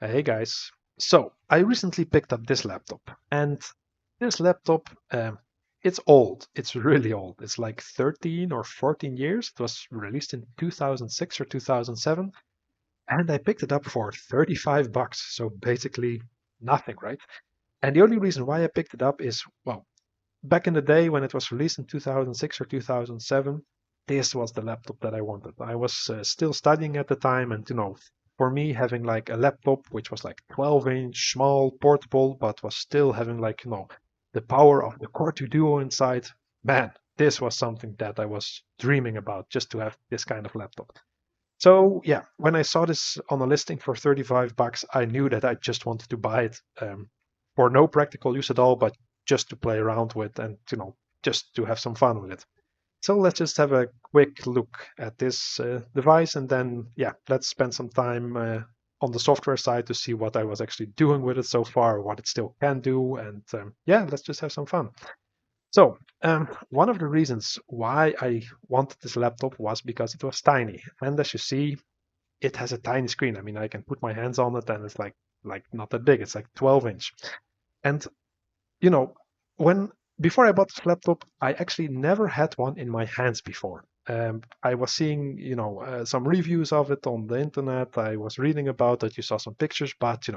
Hey guys. So I recently picked up this laptop, and this laptop, it's old. It's really old. It's like 13 or 14 years. It was released in 2006 or 2007, and I picked it up for 35 bucks. So basically nothing, right? And the only reason why I picked it up is, well, back in the day when it was released in 2006 or 2007, this was the laptop that I wanted. I was still studying at the time, and for me, having like a laptop which was like 12-inch, small, portable, but was still having like the power of the Core 2 Duo inside, man, this was something that I was dreaming about just to have this kind of laptop. So yeah, when I saw this on a listing for 35 bucks, I knew that I just wanted to buy it for no practical use at all, but just to play around with and just to have some fun with it. So let's just have a quick look at this device, and then yeah, let's spend some time on the software side to see what I was actually doing with it so far, what it still can do, and yeah, let's just have some fun. So, one of the reasons why I wanted this laptop was because it was tiny. And as you see, it has a tiny screen. I mean, I can put my hands on it and it's like not that big. It's like 12-inch. And you know, when before I bought this laptop, I actually never had one in my hands before. I was seeing, some reviews of it on the internet. I was reading about it. You saw some pictures, but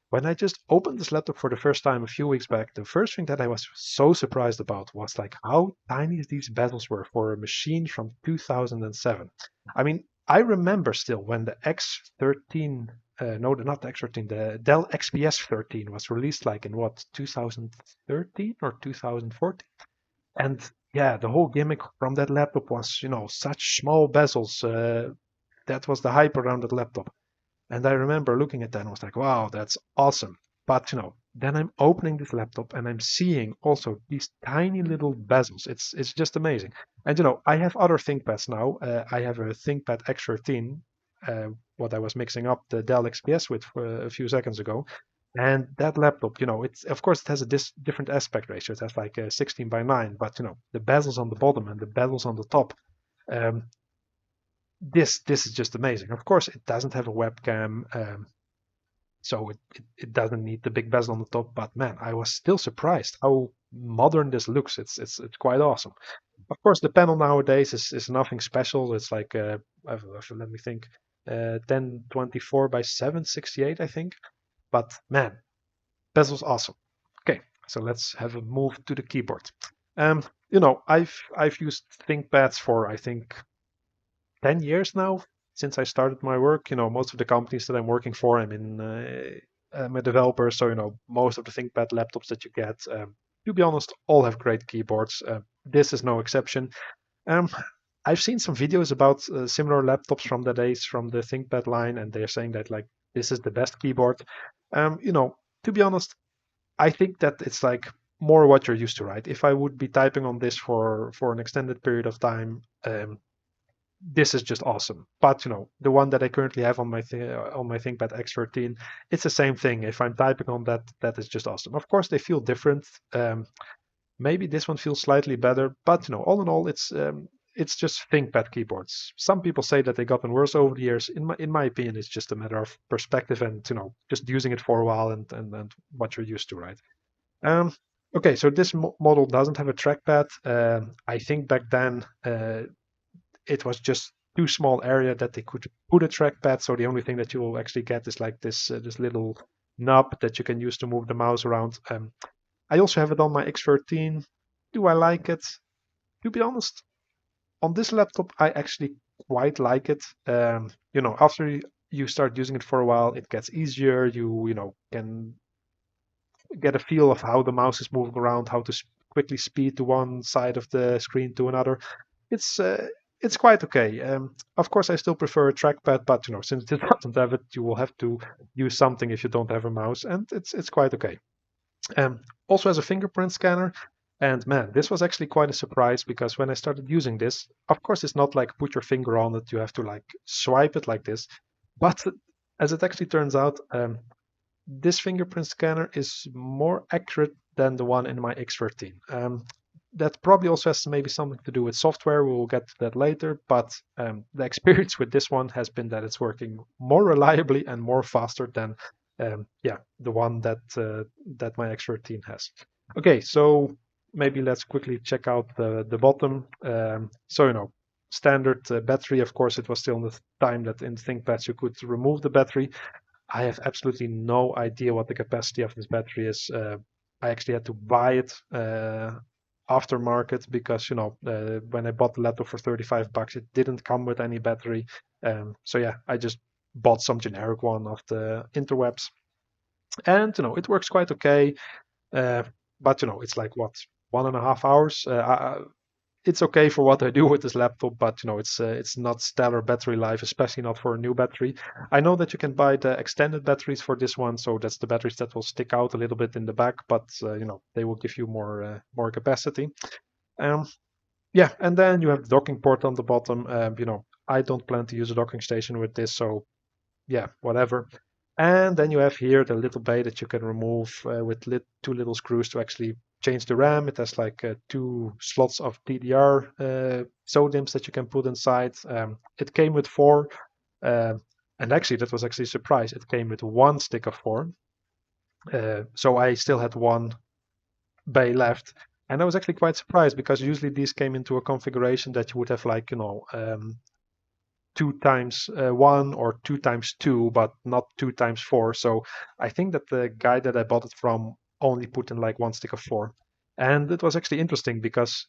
when I just opened this laptop for the first time a few weeks back, the first thing that I was so surprised about was like how tiny these bezels were for a machine from 2007. I mean, I remember still when the X13 no, not the X13. The Dell XPS 13 was released like in what, 2013 or 2014? And yeah, the whole gimmick from that laptop was, such small bezels. That was the hype around that laptop. And I remember looking at that and was like, wow, that's awesome. But then I'm opening this laptop and I'm seeing also these tiny little bezels. It's just amazing. And I have other ThinkPads now. I have a ThinkPad X13, what I was mixing up the Dell XPS with a few seconds ago. And that laptop, it's of course it has a different aspect ratio. It has like a 16 by 9, but the bezels on the bottom and the bezels on the top. Um, this is just amazing. Of course, it doesn't have a webcam, so it doesn't need the big bezel on the top. But man, I was still surprised how modern this looks. It's quite awesome. Of course, the panel nowadays is nothing special. It's like let me think, 1024 by 768, I think. But man, bezel's awesome. Okay, so let's have a move to the keyboard. I've used ThinkPads for I think 10 years now since I started my work. Most of the companies that I'm working for, I'm a developer, so most of the ThinkPad laptops that you get, to be honest, all have great keyboards. This is no exception. Um, I've seen some videos about similar laptops from the days from the ThinkPad line, and they're saying that like this is the best keyboard. To be honest, I think that it's like more what you're used to, right? If I would be typing on this for an extended period of time, this is just awesome. But the one that I currently have on my ThinkPad X13, it's the same thing. If I'm typing on that, that is just awesome. Of course, they feel different. Maybe this one feels slightly better, but all in all, it's just ThinkPad keyboards. Some people say that they gotten worse over the years. In my opinion, it's just a matter of perspective and just using it for a while and what you're used to, right? Um, okay, so this model doesn't have a trackpad. I think back then it was just too small area that they could put a trackpad. So the only thing that you will actually get is like this little knob that you can use to move the mouse around. I also have it on my X13. Do I like it? To be honest, on this laptop, I actually quite like it. After you start using it for a while, it gets easier. You can get a feel of how the mouse is moving around, how to quickly speed to one side of the screen to another. It's uh, it's quite okay. Of course, I still prefer a trackpad, but since it doesn't have it, you will have to use something if you don't have a mouse, and it's quite okay. Also has a fingerprint scanner, and man, this was actually quite a surprise because when I started using this, of course, it's not like put your finger on it; you have to like swipe it like this. But as it actually turns out, this fingerprint scanner is more accurate than the one in my X13. That probably also has maybe something to do with software. We will get to that later, but the experience with this one has been that it's working more reliably and more faster than yeah, the one that my X13 has. Okay, so maybe let's quickly check out the bottom. So standard battery. Of course, it was still in the time that in ThinkPads you could remove the battery. I have absolutely no idea what the capacity of this battery is. I actually had to buy it aftermarket because when I bought the laptop for $35, it didn't come with any battery. So yeah, I just bought some generic one off the interwebs, and it works quite okay. Uh, but it's like what, 1.5 hours. It's okay for what I do with this laptop, but it's not stellar battery life, especially not for a new battery. I know that you can buy the extended batteries for this one, so that's the batteries that will stick out a little bit in the back, but they will give you more capacity. Um, yeah, and then you have the docking port on the bottom. I don't plan to use a docking station with this, so yeah, whatever. And then you have here the little bay that you can remove with two little screws to actually change the RAM. It has like two slots of DDR SODIMMs that you can put inside. It came with four, uh, and actually that was actually a surprise. It came with one stick of four, so I still had one bay left. And I was actually quite surprised because usually these came into a configuration that you would have like 2 times 1 or 2 times 2, but not 2 times 4. So I think that the guy that I bought it from only put in like one stick of four. And it was actually interesting because,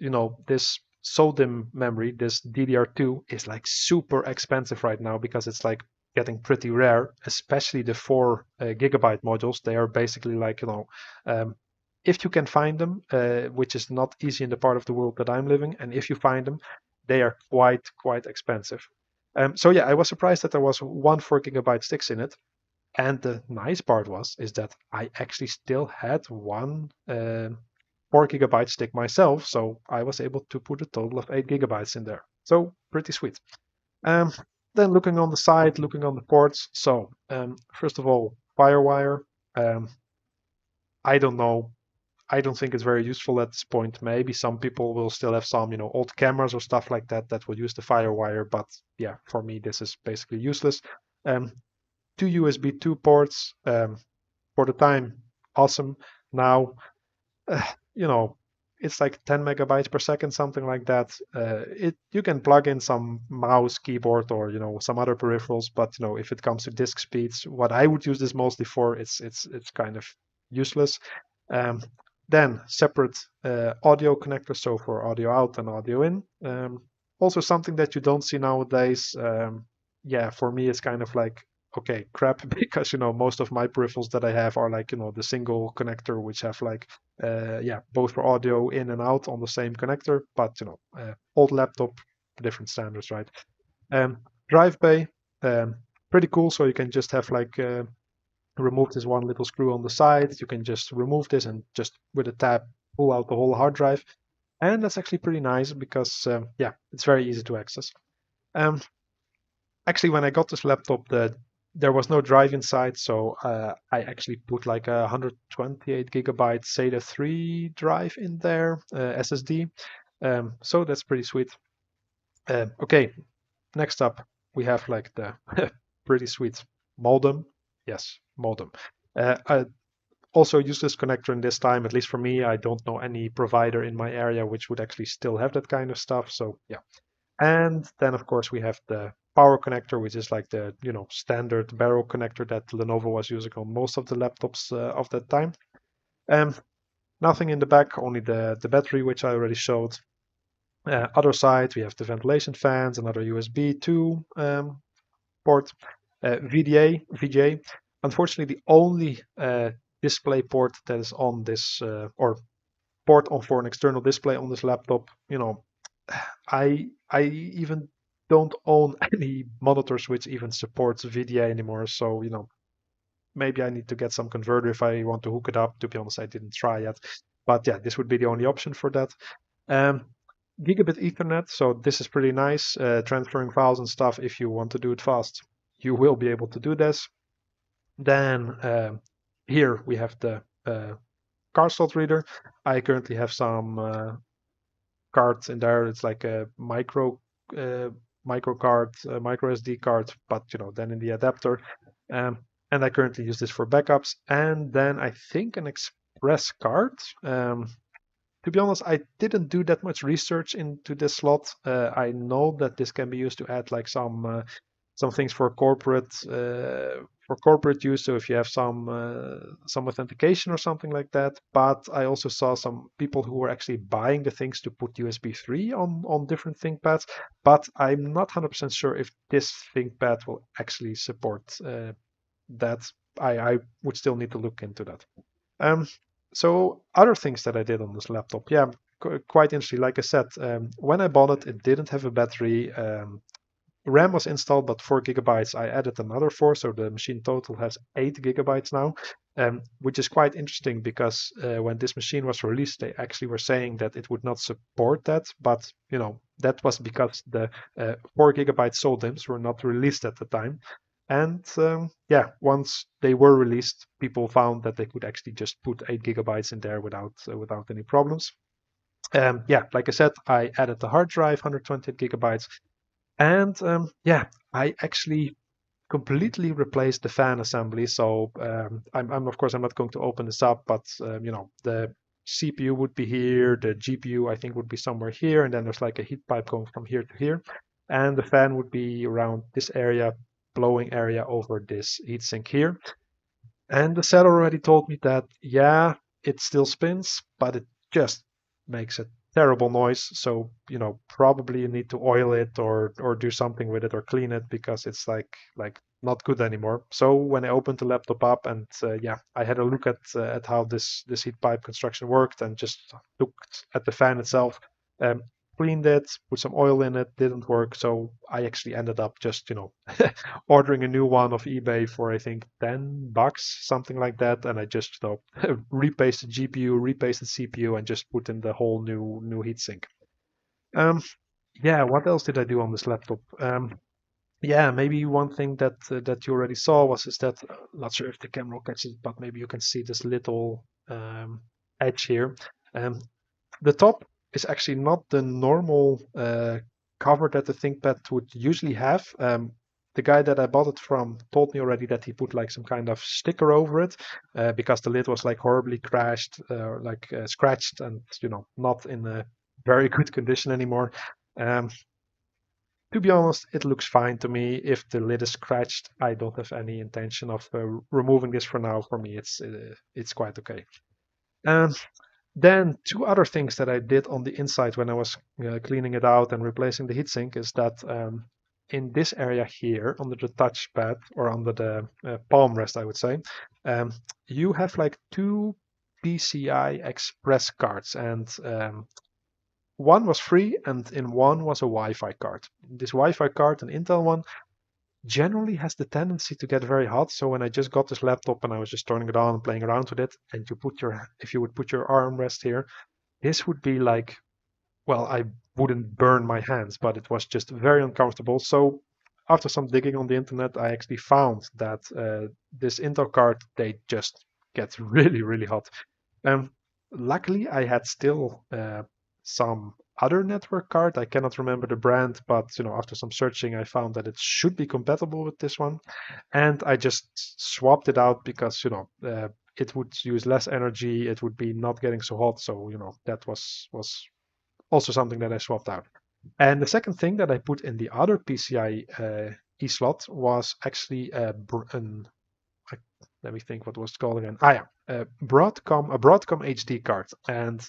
this SODIMM memory, this DDR2, is like super expensive right now because it's like getting pretty rare, especially the 4 gigabyte modules. They are basically like, um, if you can find them, which is not easy in the part of the world that I'm living, and if you find them, they are quite expensive. So yeah, I was surprised that there was one 4 gigabyte sticks in it. And the nice part is that I actually still had one 4 gigabyte stick myself, so I was able to put a total of 8 gigabytes in there. So pretty sweet. Um, then looking on the side, looking on the ports. So first of all, FireWire. Um, I don't know. I don't think it's very useful at this point. Maybe some people will still have some, old cameras or stuff like that that will use the FireWire. But yeah, for me, this is basically useless. Um, two USB 2 ports. For the time, awesome. Now, uh, you know, it's like 10 megabytes per second, something like that. You can plug in some mouse, keyboard, or some other peripherals. But if it comes to disk speeds, what I would use this mostly for, it's kind of useless. Um, then separate audio connectors, so for audio out and audio in. Also something that you don't see nowadays. Yeah, for me it's kind of like, okay, crap, because most of my peripherals that I have are like the single connector, which have like yeah, both for audio in and out on the same connector. But old laptop, different standards, right? Um, Drive bay, um, pretty cool. So you can just have like remove this one little screw on the side. You can just remove this and just with a tab pull out the whole hard drive. And that's actually pretty nice because yeah, it's very easy to access. Um, Actually, when I got this laptop, there was no drive inside, so I actually put like a 128 gigabyte SATA 3 drive in there, SSD. So that's pretty sweet. Okay, next up we have like the pretty sweet modem. Yes, modem. I also use this connector in this time, at least for me. I don't know any provider in my area which would actually still have that kind of stuff. So yeah. And then of course we have the power connector, which is like the standard barrel connector that Lenovo was using on most of the laptops of that time. Nothing in the back, only the battery, which I already showed. Other side, we have the ventilation fans, another USB 2 port, VGA. Unfortunately, the only display port that is on this, or port on for an external display on this laptop, I even don't own any monitors which even supports VGA anymore. So maybe I need to get some converter if I want to hook it up. To be honest, I didn't try yet, but yeah, this would be the only option for that. Um, Gigabit Ethernet. So this is pretty nice. Transferring files and stuff. If you want to do it fast, you will be able to do this. Then here we have the card slot reader. I currently have some cards in there. It's like a micro card, micro SD card, but then in the adapter. and I currently use this for backups. And then I think an express card. To be honest, I didn't do that much research into this slot. I know that this can be used to add like some things for corporate use. So if you have some authentication or something like that. But I also saw some people who were actually buying the things to put USB 3 on different ThinkPads. But I'm not 100% sure if this ThinkPad will actually support that. I would still need to look into that. Um, so other things that I did on this laptop, yeah, quite interesting. Like I said, when I bought it, it didn't have a battery. RAM was installed, but 4 GB. I added another four, so the machine total has 8 GB now, which is quite interesting because when this machine was released, they actually were saying that it would not support that, but that was because the 4 GB SOL-DIMMs were not released at the time. And yeah, once they were released, people found that they could actually just put 8 GB in there without any problems. Yeah, like I said, I added the hard drive, 128 GB, and yeah, I actually completely replaced the fan assembly. So I'm of course I'm not going to open this up, but the CPU would be here, the GPU I think would be somewhere here, and then there's like a heat pipe going from here to here, and the fan would be around this area, blowing area over this heatsink here. And the seller already told me that, yeah, it still spins, but it just makes a terrible noise. So, probably you need to oil it or do something with it or clean it because it's like not good anymore. So when I opened the laptop up and yeah, I had a look at how this heat pipe construction worked and just looked at the fan itself. Um, Cleaned it, put some oil in it, didn't work. So I actually ended up just, ordering a new one off eBay for I think $10, something like that, and I just repasted GPU, repasted CPU, and just put in the whole new heatsink. Um, yeah, what else did I do on this laptop? Yeah, maybe one thing that you already saw was is that not sure if the camera will catch it, but maybe you can see this little edge here. Um, the top is actually not the normal cover that the ThinkPad would usually have. The guy that I bought it from told me already that he put like some kind of sticker over it because the lid was like horribly crashed, scratched, and not in a very good condition anymore. Um, to be honest, it looks fine to me. If the lid is scratched, I don't have any intention of removing this for now. For me, it's quite okay. Um, then two other things that I did on the inside when I was cleaning it out and replacing the heatsink is that in this area here, under the touchpad or under the palm rest, I would say, you have like two PCI Express cards, and one was free, and in one was a Wi-Fi card. This Wi-Fi card, an Intel one, generally has the tendency to get very hot. So when I just got this laptop and I was just turning it on and playing around with it, and if you would put your armrest here, this would be like, well, I wouldn't burn my hands, but it was just very uncomfortable. So after some digging on the internet, I actually found that this Intel card, they just get really, really hot. Um, Luckily, I had still some other network card. I cannot remember the brand, but after some searching, I found that it should be compatible with this one, and I just swapped it out because it would use less energy. It would be not getting so hot. So that was also something that I swapped out. And the second thing that I put in the other PCI E slot was actually let me think what was it called again. Yeah, a Broadcom HD card. And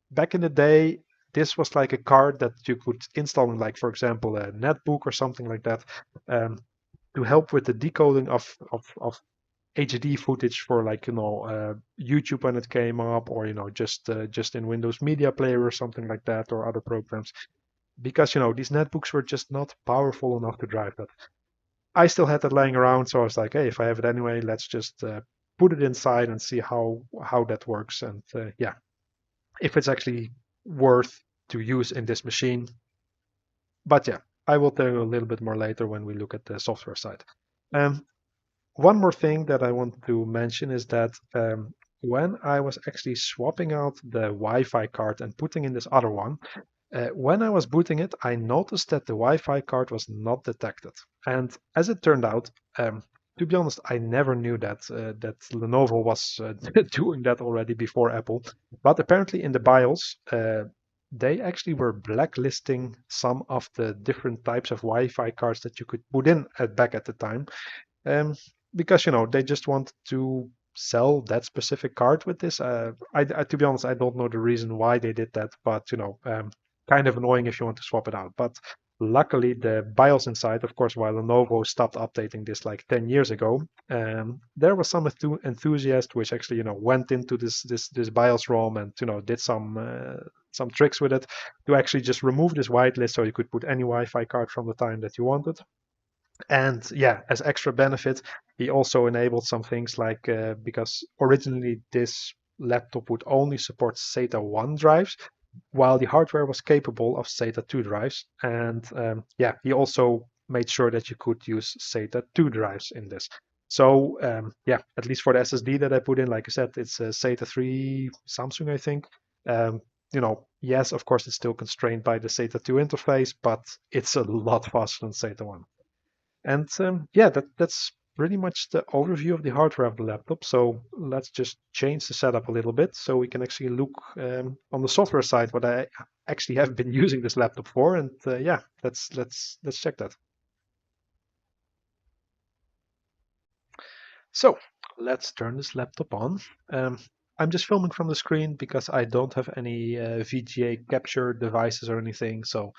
back in the day, this was like a card that you could install in, like, for example, a netbook or something like that, to help with the decoding of HD footage for, like, YouTube when it came up, or just in Windows Media Player or something like that, or other programs, because these netbooks were just not powerful enough to drive that. I still had that laying around, so I was like, hey, if I have it anyway, let's just put it inside and see how that works, and yeah, if it's actually worth to use in this machine. But yeah, I will tell you a little bit more later when we look at the software side. One more thing that I want to mention is that when I was actually swapping out the Wi-Fi card and putting in this other one, when I was booting it, I noticed that the Wi-Fi card was not detected. And as it turned out, To be honest, I never knew that Lenovo was doing that already before Apple. But apparently in the BIOS, they actually were blacklisting some of the different types of Wi-Fi cards that you could put in back at the time, um, because they just wanted to sell that specific card with this. To be honest, I don't know the reason why they did that, but kind of annoying if you want to swap it out. But luckily, the BIOS inside, of course, while Lenovo stopped updating this like 10 years ago, there was some enthusiast which actually went into this BIOS ROM and did some tricks with it to actually just remove this whitelist so you could put any Wi-Fi card from the time that you wanted. And yeah, as extra benefit, he also enabled some things like because originally this laptop would only support SATA 1 drives, while the hardware was capable of SATA 2 drives. And yeah, he also made sure that you could use SATA 2 drives in this. So yeah, at least for the SSD that I put in, like I said, it's a SATA 3 Samsung, I think. Um, yes, of course, it's still constrained by the SATA 2 interface, but it's a lot faster than SATA 1. And yeah, that's pretty much the overview of the hardware of the laptop. So let's just change the setup a little bit so we can actually look on the software side what I actually have been using this laptop for. And yeah, let's check that. So let's turn this laptop on. Um, I'm just filming from the screen because I don't have any VGA capture devices or anything. So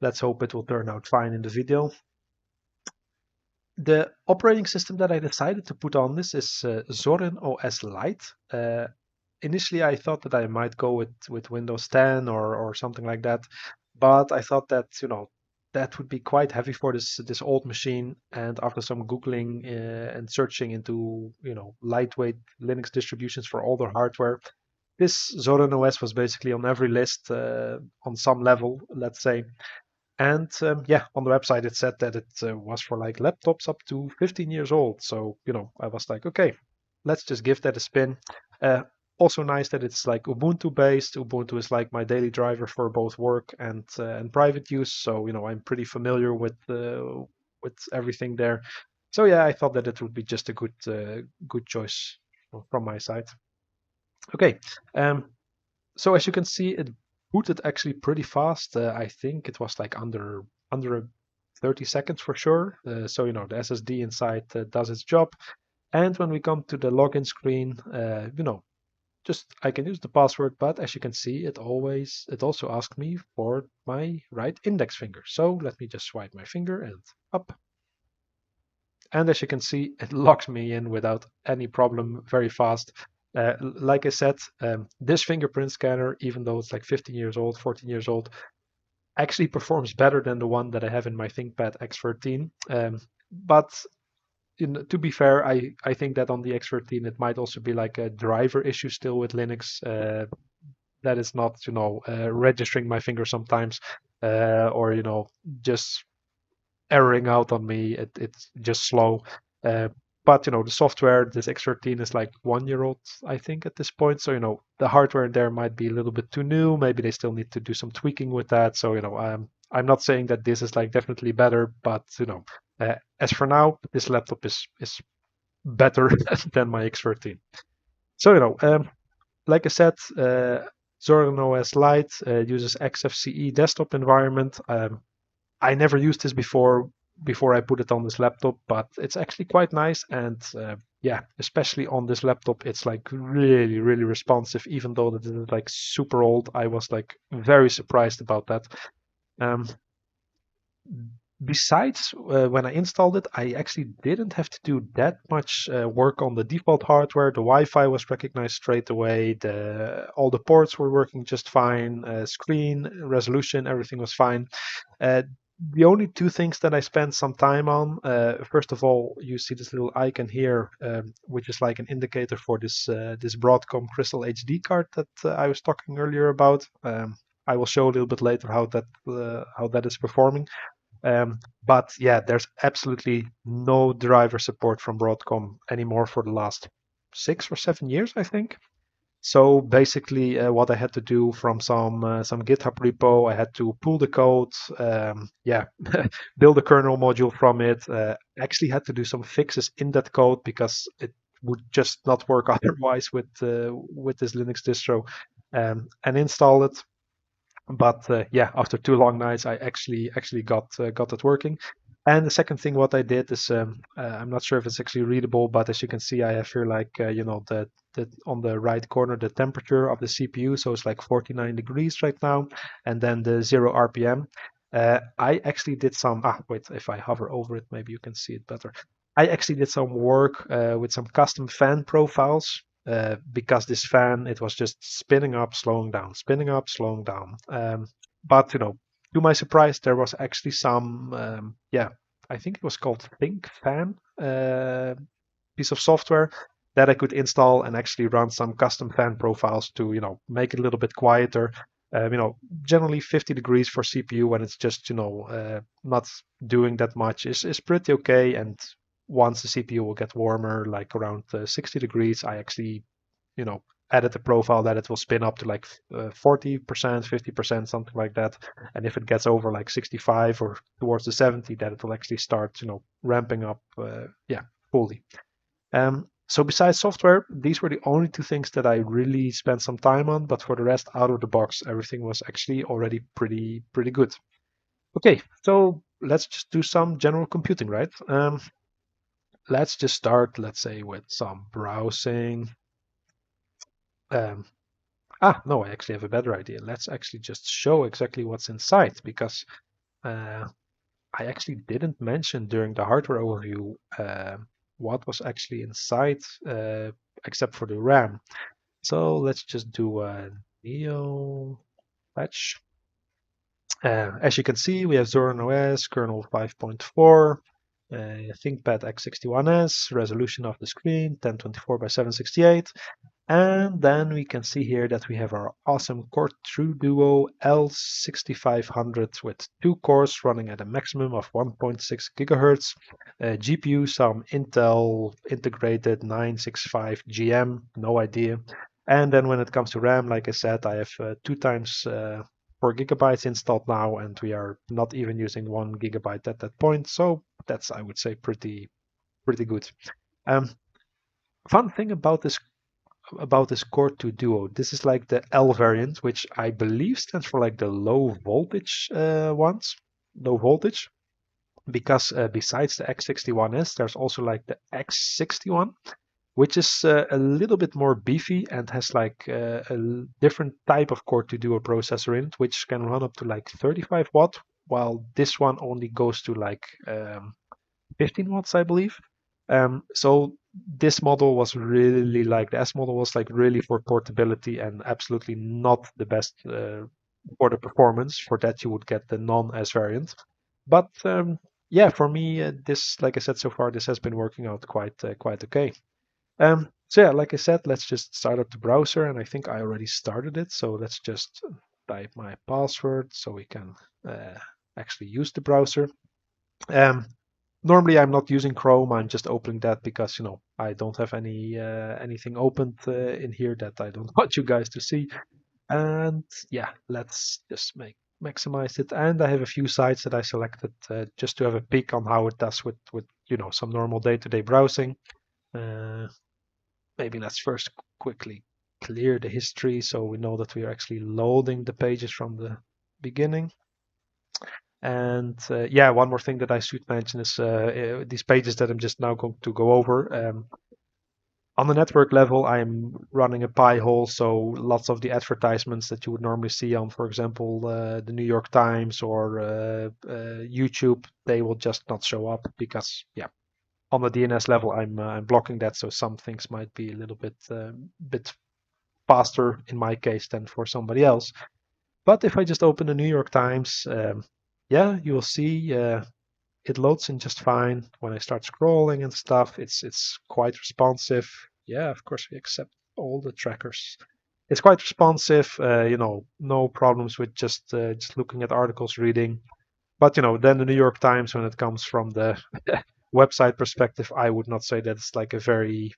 let's hope it will turn out fine in the video. The operating system that I decided to put on this is Zorin OS Lite. Initially, I thought that I might go with Windows 10 or something like that, but I thought that that would be quite heavy for this old machine. And after some googling and searching into lightweight Linux distributions for older hardware, this Zorin OS was basically on every list on some level, let's say. And yeah, on the website it said that it was for like laptops up to 15 years old. So, I was like, okay, let's just give that a spin. Uh, Also nice that it's like Ubuntu based. Ubuntu is like my daily driver for both work and private use. So, I'm pretty familiar with everything there. So yeah, I thought that it would be just a good choice from my side. Okay, so as you can see, it booted actually pretty fast. I think it was like under 30 seconds for sure. So the SSD inside does its job. And when we come to the login screen, just I can use the password, but as you can see, it also asks me for my right index finger. So let me just swipe my finger and up. And as you can see, it locks me in without any problem very fast. Like I said, this fingerprint scanner, even though it's like 15 years old, 14 years old, actually performs better than the one that I have in my Thinkpad X13. But to be fair, I think that on the X13 it might also be like a driver issue still with Linux that is not registering my finger sometimes or just erroring out on me. It's just slow. Uh, but the software, this X13 is like 1 year old, I think, at this point. So the hardware there might be a little bit too new. Maybe they still need to do some tweaking with that. So I'm not saying that this is like definitely better, but as for now, this laptop is better than my X13. So like I said, Zorin OS Lite uses XFCE desktop environment. I never used this before I put it on this laptop, but it's actually quite nice. And yeah, especially on this laptop, it's like really, really responsive. Even though that is like super old, I was like very surprised about that. Um, Besides, when I installed it, I actually didn't have to do that much work on the default hardware. The Wi-Fi was recognized straight away. All the ports were working just fine. Screen resolution, everything was fine. Uh, the only two things that I spent some time on, first of all, you see this little icon here, which is like an indicator for this Broadcom Crystal HD card that I was talking earlier about. I will show a little bit later how that is performing. But yeah, there's absolutely no driver support from Broadcom anymore for the last 6 or 7 years, I think. So basically, what I had to do from some GitHub repo, I had to pull the code, yeah, build a kernel module from it. Actually, had to do some fixes in that code because it would just not work otherwise with this Linux distro, and install it. But yeah, after 2 long nights, I actually got it working. And the second thing what I did is I'm not sure if it's actually readable, but as you can see, I have here like the on the right corner the temperature of the CPU, so it's like 49 degrees right now, and then the 0 RPM. I actually did some. Wait, if I hover over it, maybe you can see it better. I actually did some work with some custom fan profiles because this fan it was just spinning up, slowing down, spinning up, slowing down. But to my surprise, there was actually some yeah, I think it was called Thinkpad piece of software that I could install and actually run some custom fan profiles to make it a little bit quieter. Generally 50 degrees for CPU when it's just not doing that much is pretty okay. And once the CPU will get warmer, like around 60 degrees, I actually, added a profile that it will spin up to like 40%, 50%, something like that. And if it gets over like 65 or towards the 70, that it will actually start, ramping up, yeah, fully. So besides software, these were the only two things that I really spent some time on. But for the rest, out of the box, everything was actually already pretty good. Okay, so let's just do some general computing, right? Let's just start, let's say, with some browsing. Um, no, I actually have a better idea. Let's actually just show exactly what's inside because uh, I actually didn't mention during the hardware overview what was actually inside except for the RAM. So let's just do a Neo patch. As you can see, we have Zorin OS, kernel 5.4, ThinkPad x61s, resolution of the screen 1024 by 768. And then we can see here that we have our awesome Core True Duo L6500 with 2 cores running at a maximum of 1.6 gigahertz. GPU, some Intel integrated 965 GM, no idea. And then when it comes to RAM, like I said, I have 2 times 4 gigabytes installed now, and we are not even using 1 gigabyte at that point. So that's, I would say, pretty good. Um, Fun thing about this Core 2 Duo. This is like the L variant, which I believe stands for like the low voltage ones, low voltage. Because besides the x61s, there's also like the x61, which is a little bit more beefy and has like a different type of Core 2 Duo processor in it, which can run up to like 35 watt, while this one only goes to like 15 watts, I believe. So this model was really like the S model was like really for portability and absolutely not the best for the performance. For that, you would get the non-S variant. But yeah, for me, this, like I said so far, this has been working out quite okay. So yeah, like I said, let's just start up the browser, and I think I already started it. So let's just type my password so we can actually use the browser. Normally, I'm not using Chrome. I'm just opening that because I don't have anything opened in here that I don't want you guys to see. And yeah, let's just maximize it. And I have a few sites that I selected just to have a peek on how it does with some normal day-to-day browsing. Maybe let's first quickly clear the history so we know that we are actually loading the pages from the beginning. And yeah, one more thing that I should mention is these pages that I'm just now going to go over. On the network level, I'm running a Pi-hole, so lots of the advertisements that you would normally see on, for example, the New York Times or YouTube, they will just not show up because, yeah, on the DNS level, I'm blocking that, so some things might be a little bit faster in my case than for somebody else. But if I just open the New York Times, yeah, you will see it loads in just fine. When I start scrolling and stuff, it's quite responsive. Yeah, of course we accept all the trackers. It's quite responsive. No problems with just looking at articles, reading. But then the New York Times, when it comes from the website perspective, I would not say that it's like a very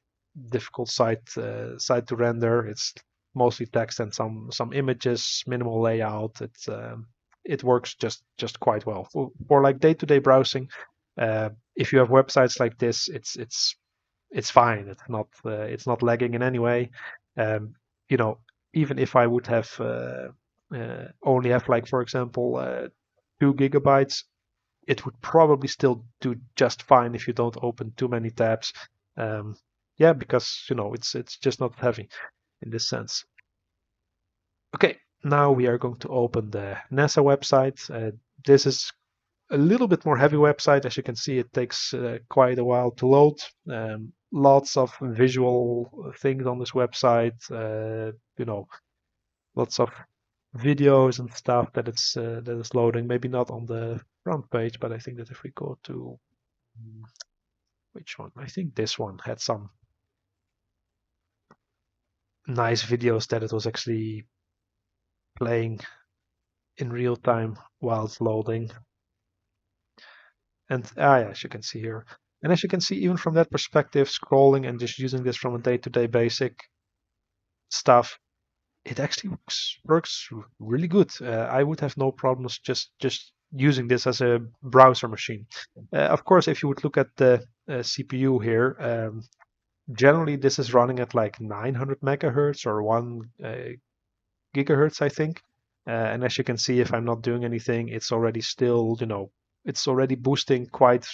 difficult site to render. It's mostly text and some images, minimal layout. It works just quite well for like day-to-day browsing. If you have websites like this, it's fine. It's not lagging in any way. Um, you know, even if I would have only have like, for example, 2 GB, it would probably still do just fine if you don't open too many tabs. Um, yeah, because it's just not heavy in this sense. Okay, now we are going to open the NASA website. This is a little bit more heavy website. As you can see, it takes quite a while to load. Lots of visual things on this website. Lots of videos and stuff that is loading. Maybe not on the front page, but I think that if we go to which one? I think this one had some nice videos that it was actually playing in real time while it's loading. And yeah, as you can see here. And as you can see, even from that perspective, scrolling and just using this from a day-to-day basic stuff, it actually works really good. I would have no problems just using this as a browser machine. Of course, if you would look at the CPU here, generally this is running at like 900 megahertz or 1 gigahertz, I think. And as you can see, if I'm not doing anything, it's already still, it's already boosting quite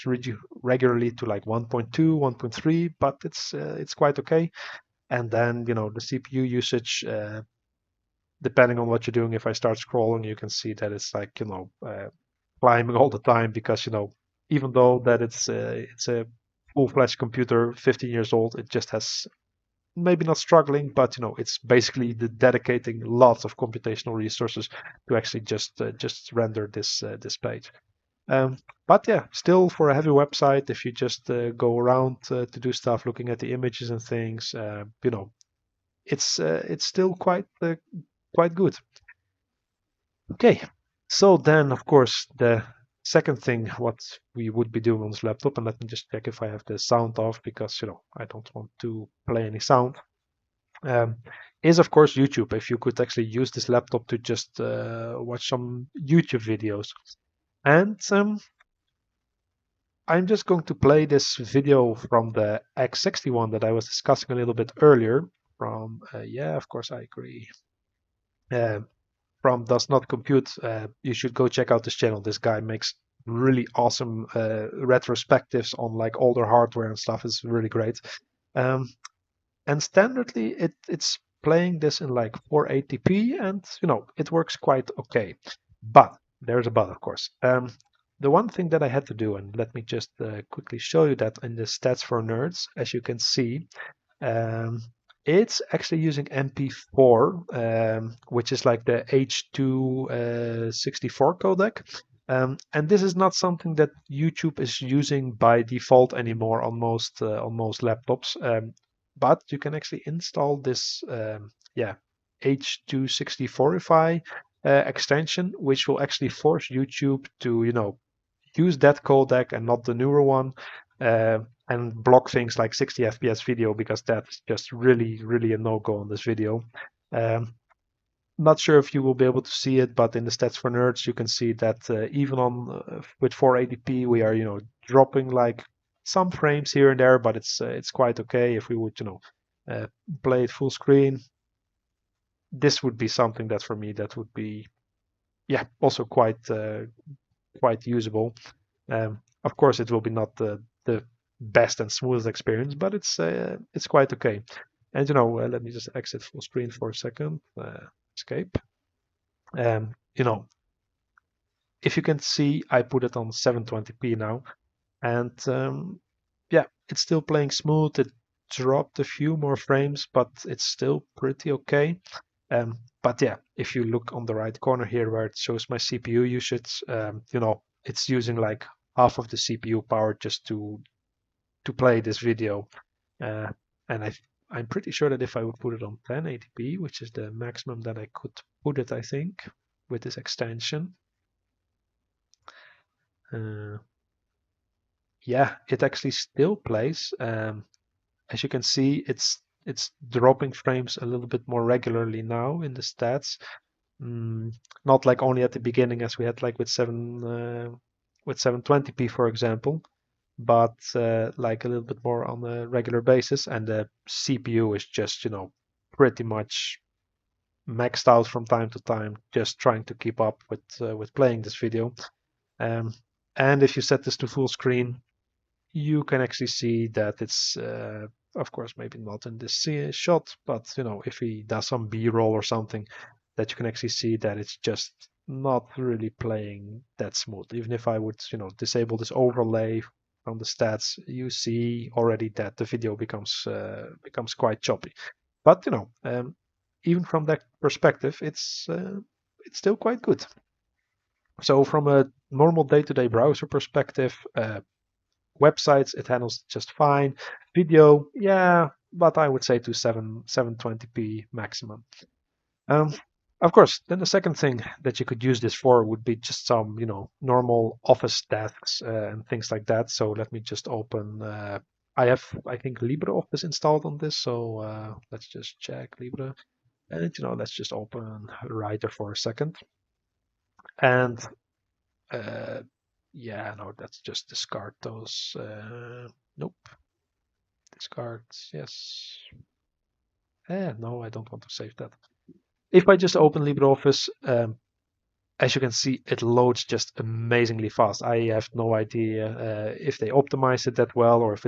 regularly to like 1.2, 1.3, but it's quite okay. And then, the CPU usage, depending on what you're doing, if I start scrolling, you can see that it's like, climbing all the time because, even though that it's a full-fledged computer, 15 years old, it just has maybe not struggling, but it's basically dedicating lots of computational resources to actually just render this page. But yeah, still for a heavy website, if you just go around to do stuff, looking at the images and things, it's still quite good. Okay, so then of course the second thing what we would be doing on this laptop, and let me just check if I have the sound off because I don't want to play any sound. Is of course YouTube. If you could actually use this laptop to just watch some YouTube videos. And I'm just going to play this video from the x61 that I was discussing a little bit earlier from, yeah, of course I agree, uh, from Does Not Compute. You should go check out this channel. This guy makes really awesome retrospectives on like older hardware and stuff. It's really great. Um, and standardly it's playing this in like 480p, and it works quite okay. But there's a but, of course. The one thing that I had to do, and let me just quickly show you that in the stats for nerds, as you can see, um, it's actually using MP4, which is like the H.264 codec. And this is not something that YouTube is using by default anymore on most laptops. But you can actually install this, H.264ify extension, which will actually force YouTube to, use that codec and not the newer one, and block things like 60 FPS video because that's just really, really a no-go on this video. Not sure if you will be able to see it, but in the stats for nerds, you can see that even on with 480p, we are dropping like some frames here and there, but it's quite okay. If we would play it full screen, this would be something that for me that would be also quite usable. Of course, it will be not the best and smoothest experience, but it's quite okay. And let me just exit full screen for a second. Escape. If you can see, I put it on 720p now, and it's still playing smooth. It dropped a few more frames, but it's still pretty okay. But yeah, if you look on the right corner here where it shows my CPU usage, it's using like half of the CPU power just to play this video. And I'm pretty sure that if I would put it on 1080p, which is the maximum that I could put it, I think, with this extension, yeah, it actually still plays. As you can see, it's it's dropping frames a little bit more regularly now in the stats. Not like only at the beginning as we had like with 720p, for example, but like a little bit more on a regular basis. And the CPU is just, pretty much maxed out from time to time, just trying to keep up with playing this video. Um, and if you set this to full screen, you can actually see that it's, of course, maybe not in this shot, but if he does some B-roll or something, that you can actually see that it's just not really playing that smooth. Even if I would, disable this overlay from the stats, you see already that the video becomes quite choppy. But even from that perspective, it's still quite good. So from a normal day-to-day browser perspective, websites it handles just fine. Video, yeah, but I would say to 720p maximum. Um, of course, then the second thing that you could use this for would be just some, normal office tasks and things like that. So let me just open. I have, I think, LibreOffice installed on this. So let's just check Libre, and let's just open Writer for a second. And yeah, no, let's just discard those. Nope, discard. Yes. No, I don't want to save that. If I just open LibreOffice, as you can see, it loads just amazingly fast. I have no idea if they optimize it that well, or if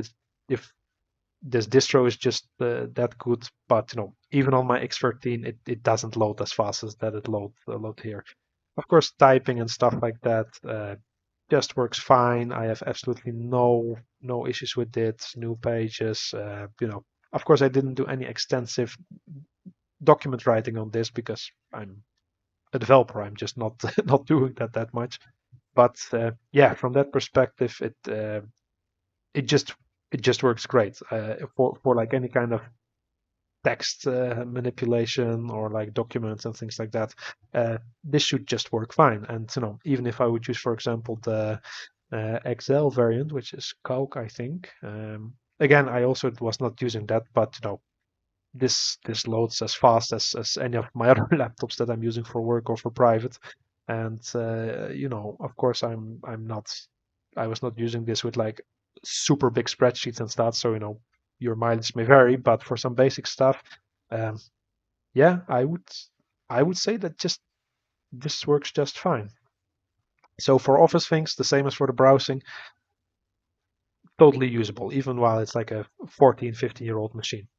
this distro is just that good. But even on my X13, it doesn't load as fast as that it load here. Of course, typing and stuff like that just works fine. I have absolutely no issues with it. New pages, Of course, I didn't do any extensive document writing on this because I'm a developer. I'm just not not doing that much. But yeah, from that perspective, it just works great for like any kind of text manipulation or like documents and things like that. This should just work fine. And even if I would use, for example, the XL variant, which is Quake, I think. Again, I also was not using that, but this loads as fast as any of my other laptops that I'm using for work or for private. And of course, I was not using this with like super big spreadsheets and stuff. So your mileage may vary, but for some basic stuff, um, yeah, I would say that just this works just fine. So for office things, the same as for the browsing, totally usable, even while it's like a 14, 15-year-old machine.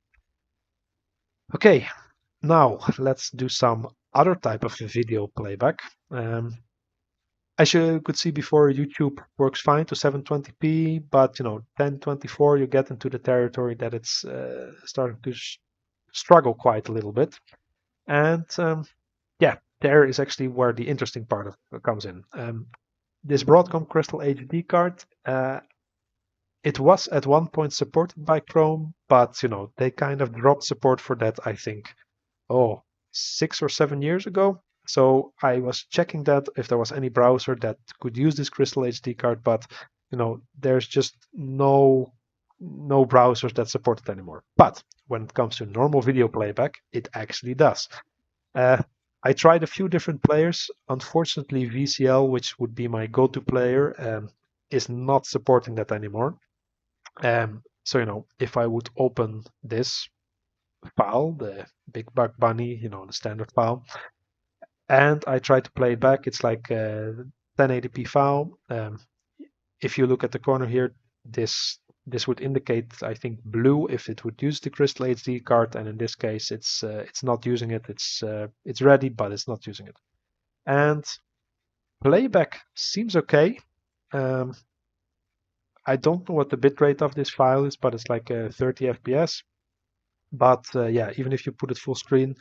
Okay, now let's do some other type of video playback. As you could see before, YouTube works fine to 720p, but 1024 you get into the territory that it's starting to struggle quite a little bit. And yeah, there is actually where the interesting part comes in. This Broadcom Crystal HD card, it was at one point supported by Chrome, but they kind of dropped support for that, I think, 6 or 7 years ago. So I was checking that if there was any browser that could use this Crystal HD card, but there's just no browsers that support it anymore. But when it comes to normal video playback, it actually does. I tried a few different players. Unfortunately, VCL, which would be my go-to player, is not supporting that anymore. So if I would open this file, the Big Bug Bunny, the standard file, and I try to play it back, it's like a 1080p file. If you look at the corner here, this would indicate, I think, blue if it would use the Crystal HD card, and in this case, it's not using it. It's ready, but it's not using it. And playback seems okay. I don't know what the bitrate of this file is, but it's like 30 FPS. But yeah, even if you put it full screen,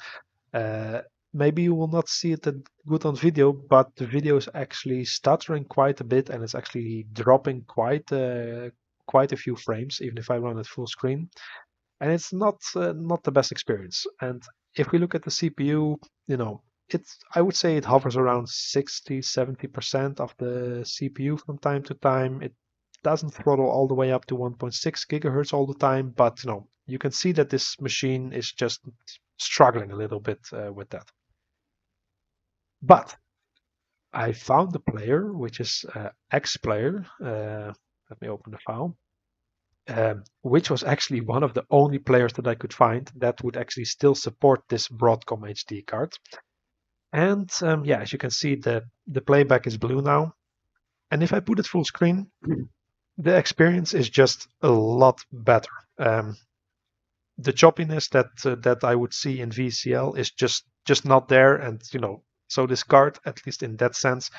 maybe you will not see it that good on video, but the video is actually stuttering quite a bit, and it's actually dropping quite a few frames, even if I run it full screen. And it's not the best experience. And if we look at the CPU, I would say it hovers around 60-70% of the CPU from time to time. It doesn't throttle all the way up to 1.6 gigahertz all the time, but you can see that this machine is just struggling a little bit with that. But I found the player, which is X player. Let me open the file. Which was actually one of the only players that I could find that would actually still support this Broadcom HD card. And yeah, as you can see, the playback is blue now. And if I put it full screen, the experience is just a lot better. The choppiness that I would see in VCL is just not there, and so this card, at least in that sense,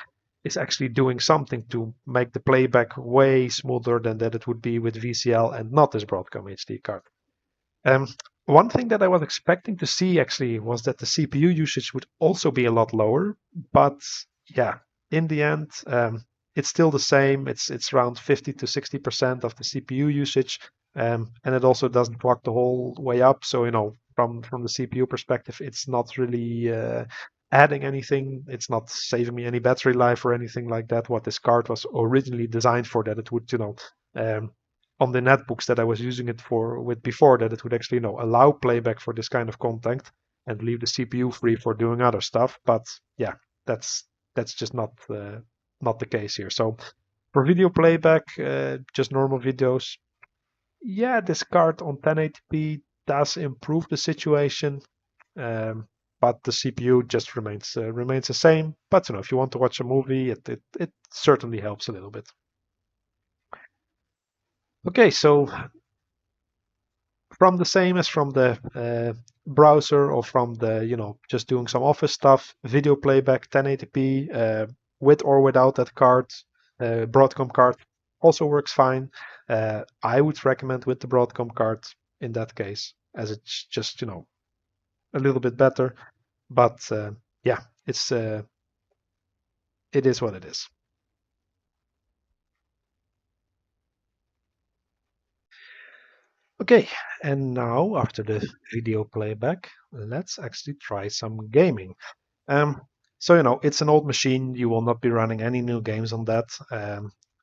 is actually doing something to make the playback way smoother than that it would be with VCL and not this Broadcom HD card. Um, One thing that I was expecting to see actually was that the CPU usage would also be a lot lower, but yeah, in the end, it's still the same. It's around 50 to 60% of the CPU usage, and it also doesn't clock the whole way up. So from the CPU perspective, it's not really adding anything. It's not saving me any battery life or anything like that. What this card was originally designed for, that it would um, on the netbooks that I was using it for with before, that it would actually allow playback for this kind of content and leave the CPU free for doing other stuff. But yeah, that's just not the case here. So for video playback, just normal videos, yeah, this card on 1080p does improve the situation, but the CPU just remains the same. But if you want to watch a movie, it certainly helps a little bit. Okay, so from the same as from the browser or from the just doing some office stuff, video playback 1080p with or without that card, Broadcom card also works fine. I would recommend with the Broadcom card in that case, as it's just a little bit better. But yeah, it is what it is. Okay, and now after the video playback, let's actually try some gaming. Um, so it's an old machine. You will not be running any new games on that.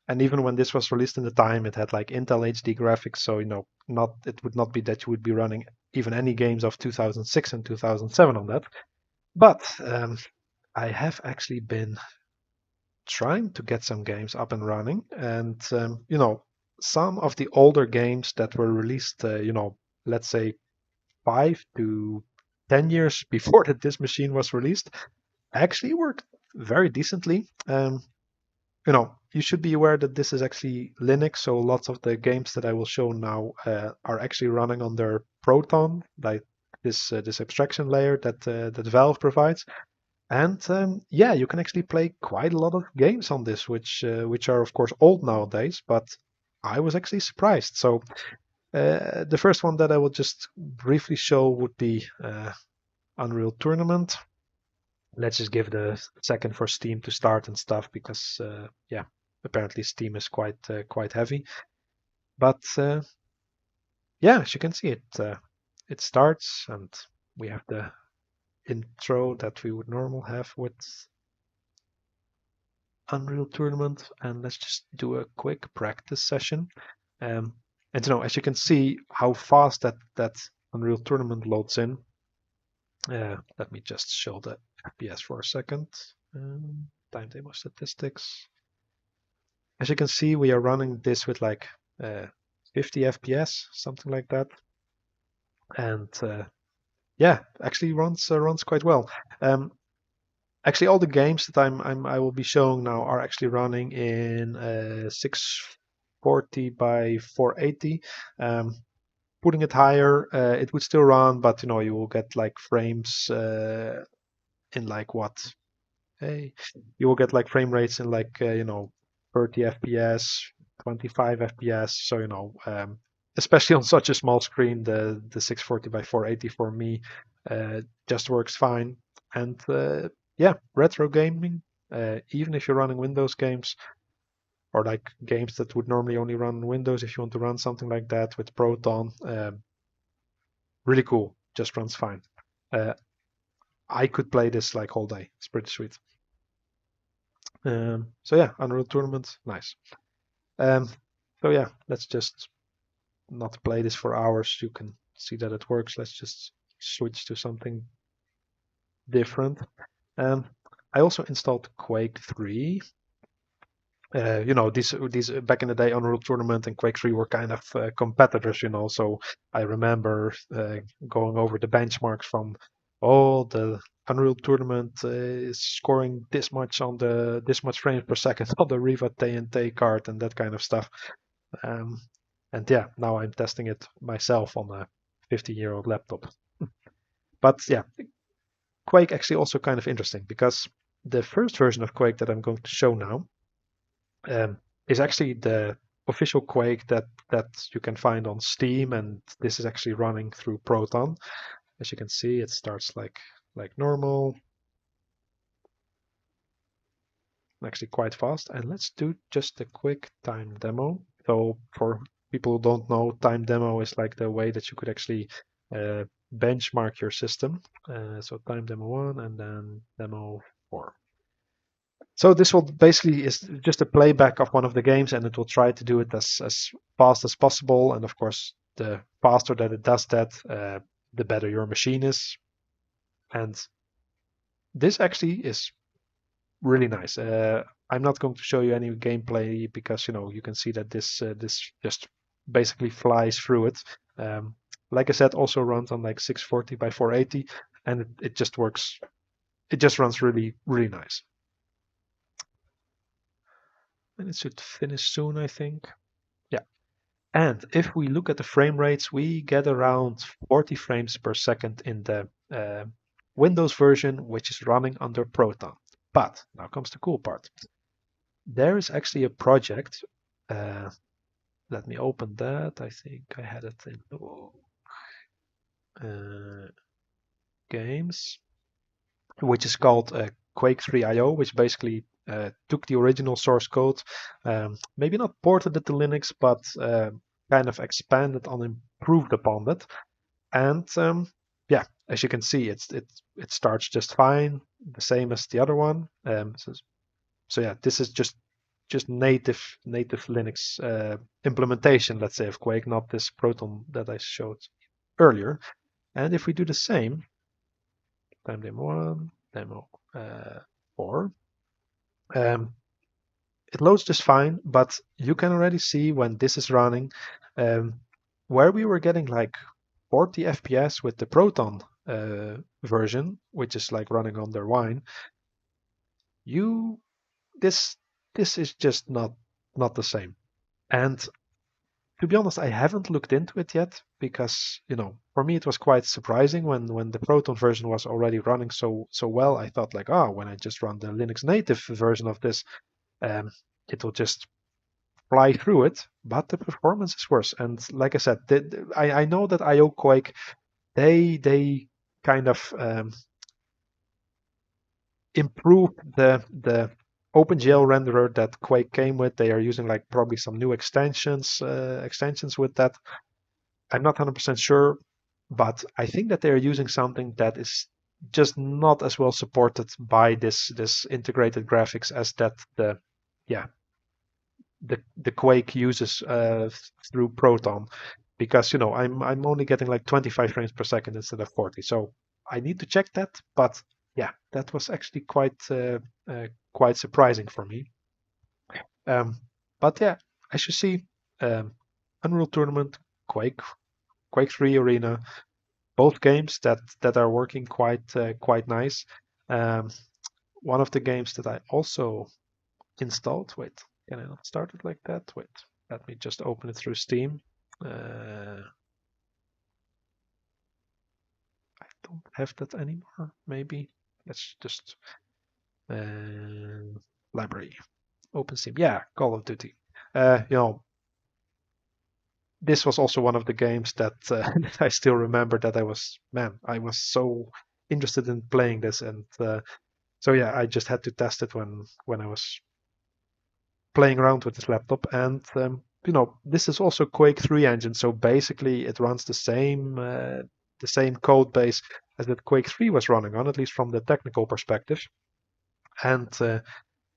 And even when this was released in the time, it had like Intel HD graphics. So not it would not be that you would be running even any games of 2006 and 2007 on that. But I have actually been trying to get some games up and running, and some of the older games that were released, let's say 5 to 10 years before that this machine was released, actually worked very decently. You should be aware that this is actually Linux, so lots of the games that I will show now are actually running on their Proton, like this abstraction layer that Valve provides. And yeah, you can actually play quite a lot of games on this, which are of course old nowadays, but I was actually surprised. So the first one that I will just briefly show would be Unreal Tournament. Let's just give the second for Steam to start and stuff, because yeah, apparently Steam is quite heavy. But yeah, as you can see, it starts, and we have the intro that we would normally have with Unreal Tournament, and let's just do a quick practice session. And as you can see how fast that Unreal Tournament loads in. Let me just show the FPS for a second. Timetable statistics. As you can see, we are running this with like 50 FPS, something like that, and yeah, actually runs quite well. Actually, all the games that I will be showing now are actually running in 640 by 480. Putting it higher, it would still run, but you will get like frames in like what? Hey, you will get like frame rates in like 30 FPS, 25 FPS. So especially on such a small screen, the 640 by 480 for me just works fine. And yeah, retro gaming, even if you're running Windows games or like games that would normally only run on Windows, if you want to run something like that with Proton, really cool, just runs fine. I could play this like all day. It's pretty sweet. So yeah, Unreal Tournament, nice. So yeah, let's just not play this for hours. You can see that it works. Let's just switch to something different. I also installed Quake 3. These back in the day, Unreal Tournament and Quake 3 were kind of competitors, So I remember going over the benchmarks from, the Unreal Tournament is scoring this much frames per second on the Riva TNT card and that kind of stuff. And yeah, now I'm testing it myself on a 50-year-old laptop. But yeah, Quake actually also kind of interesting because the first version of Quake that I'm going to show now is actually the official Quake that you can find on Steam, and this is actually running through Proton. As you can see, it starts like normal, actually quite fast. And let's do just a quick time demo. So for people who don't know, time demo is like the way that you could actually benchmark your system. So time demo 1 and then demo 4. So this will basically is just a playback of one of the games, and it will try to do it as fast as possible. And of course, the faster that it does that, the better your machine is. And this actually is really nice. I'm not going to show you any gameplay because you can see that this just basically flies through it. Like I said, also runs on like 640 by 480, and it just works. It just runs really, really nice. And it should finish soon, I think. Yeah. And if we look at the frame rates, we get around 40 frames per second in the Windows version, which is running under Proton. But now comes the cool part. There is actually a project. Let me open that. I think I had it in games, which is called Quake 3.io, which basically took the original source code, maybe not ported it to Linux, but kind of expanded on, improved upon it. And yeah, as you can see, it starts just fine, the same as the other one. So yeah, this is just native Linux implementation, let's say, of Quake, not this Proton that I showed earlier. And if we do the same, time demo 1, demo 4, it loads just fine, but you can already see when this is running, where we were getting like 40 FPS with the Proton version, which is like running on their Wine. This is just not the same. And to be honest, I haven't looked into it yet because for me it was quite surprising when the Proton version was already running so well. I thought like, when I just run the Linux native version of this, it will just fly through it, but the performance is worse. And like I said, I know that IO Quake, they kind of improved the OpenGL renderer that Quake came with. They are using like probably some new extensions with that. I'm not 100% sure, but I think that they are using something that is just not as well supported by this integrated graphics as that the Quake uses through Proton, because I'm only getting like 25 frames per second instead of 40. So I need to check that, but yeah, that was actually quite surprising for me. But yeah, as you see, Unreal Tournament, Quake 3 Arena, both games that are working quite nice. One of the games that I also installed. Wait, can I not start it like that? Wait, let me just open it through Steam. I don't have that anymore. Maybe let's just library, open Steam. Yeah, Call of Duty. This was also one of the games that I still remember that I was so interested in playing this, and so yeah, I just had to test it when I was playing around with this laptop. And this is also Quake 3 engine, so basically it runs the same code base as that Quake 3 was running on, at least from the technical perspective. And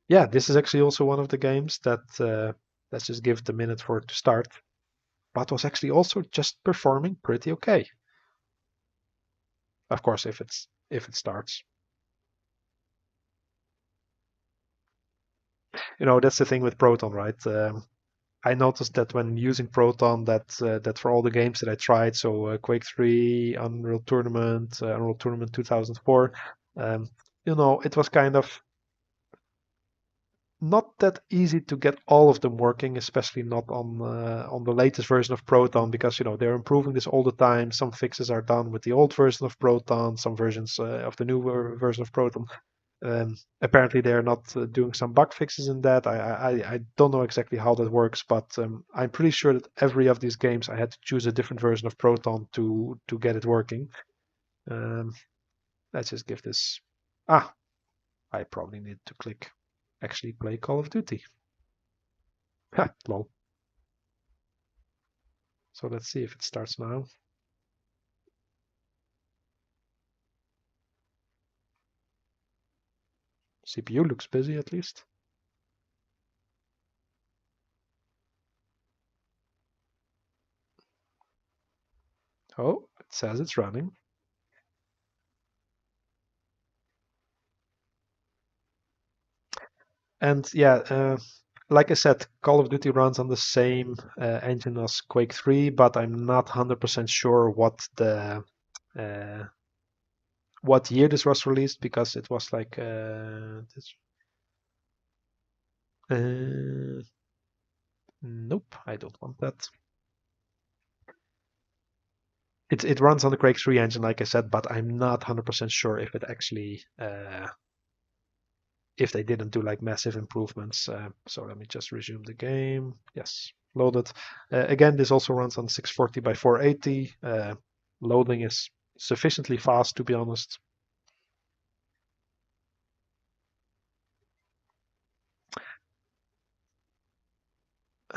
yeah, this is actually also one of the games that let's just give it a minute for it to start. but was actually also just performing pretty okay. Of course, if it starts. That's the thing with Proton, right? I noticed that when using Proton, that for all the games that I tried, so Quake 3, Unreal Tournament 2004, it was kind of not that easy to get all of them working, especially not on the latest version of Proton, because they're improving this all the time. Some fixes are done with the old version of Proton, some versions of the newer version of Proton. Apparently, they're not doing some bug fixes in that. I don't know exactly how that works, but I'm pretty sure that every of these games I had to choose a different version of Proton to get it working. Um, let's just give this. I probably need to click actually play Call of Duty. Ha, lol. So let's see if it starts now. CPU looks busy at least. Oh, it says it's running. And yeah, like I said, Call of Duty runs on the same engine as Quake 3, but I'm not 100% sure uh, what year this was released, because it was like nope, I don't want that. It runs on the Quake 3 engine, like I said, but I'm not 100% sure if it actually if they didn't do like massive improvements. So let me just resume the game. Yes, loaded. Again, this also runs on 640 by 480. Loading is sufficiently fast, to be honest.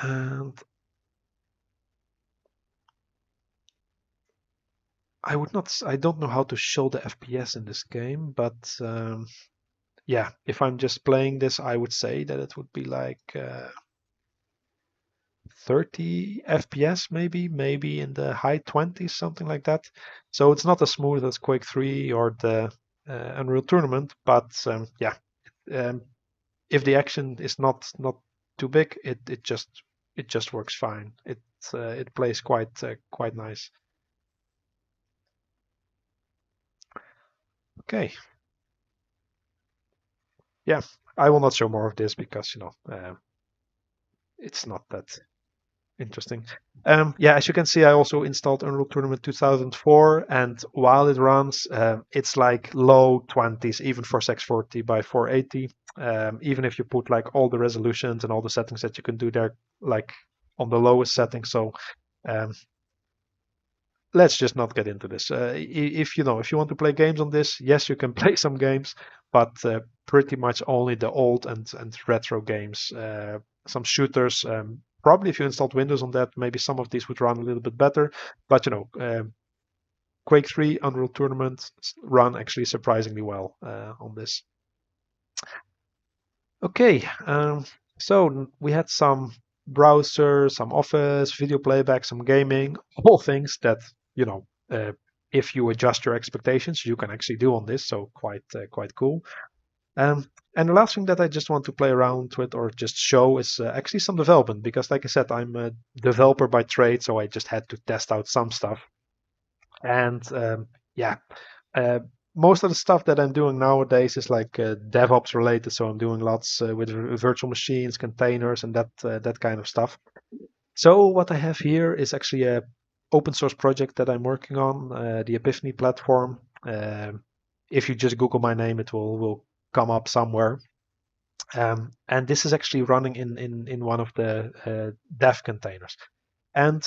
And I don't know how to show the FPS in this game, but yeah, if I'm just playing this, I would say that it would be like 30 FPS, maybe in the high 20s, something like that. So it's not as smooth as Quake 3 or the Unreal Tournament, but yeah, um, if the action is not too big, it just works fine. It plays quite nice. Okay, yeah, I will not show more of this because it's not that interesting. Yeah, as you can see, I also installed Unreal Tournament 2004, and while it runs, it's like low 20s, even for 640 by 480. Even if you put like all the resolutions and all the settings that you can do there, like on the lowest setting. So um, let's just not get into this. If if you want to play games on this, yes, you can play some games, but pretty much only the old and retro games. Some shooters. Probably if you installed Windows on that, maybe some of these would run a little bit better. But Quake 3, Unreal Tournament run actually surprisingly well on this. Okay, so we had some browser, some Office, video playback, some gaming, all things that, you know, uh, if you adjust your expectations, you can actually do on this. So quite cool. And the last thing that I just want to play around with or just show is actually some development, because, like I said, I'm a developer by trade, so I just had to test out some stuff. And yeah, uh, most of the stuff that I'm doing nowadays is like DevOps related. So I'm doing lots with virtual machines, containers, and that kind of stuff. So what I have here is actually a open source project that I'm working on, the Epiphany platform. If you just Google my name, it will come up somewhere. And this is actually running in one of the dev containers. And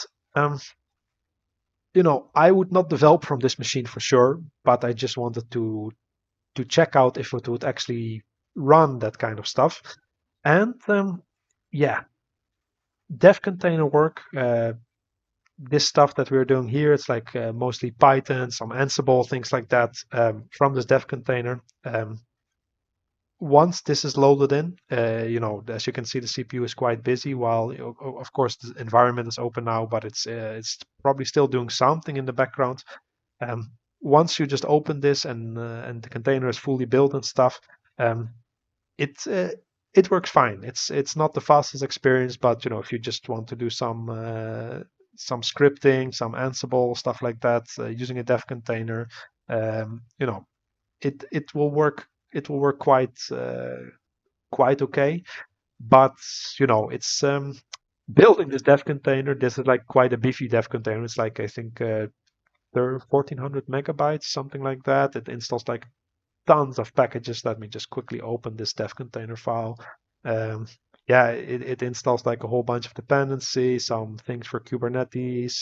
I would not develop from this machine for sure, but I just wanted to check out if it would actually run that kind of stuff. And yeah, dev container work. This stuff that we're doing here, it's like mostly Python, some Ansible, things like that from this dev container. once this is loaded in, as you can see, the CPU is quite busy. While of course the environment is open now, but it's probably still doing something in the background. Once you just open this and the container is fully built and stuff, um, it uh, it works fine. It's not the fastest experience, but if you just want to do some scripting, some Ansible stuff like that, using a dev container, um, you know, it will work. It will work quite okay. But it's building this dev container. This is like quite a beefy dev container. It's like I think 1400 megabytes, something like that. It installs like tons of packages. Let me just quickly open this dev container file. Um, yeah, it installs like a whole bunch of dependencies, some things for Kubernetes,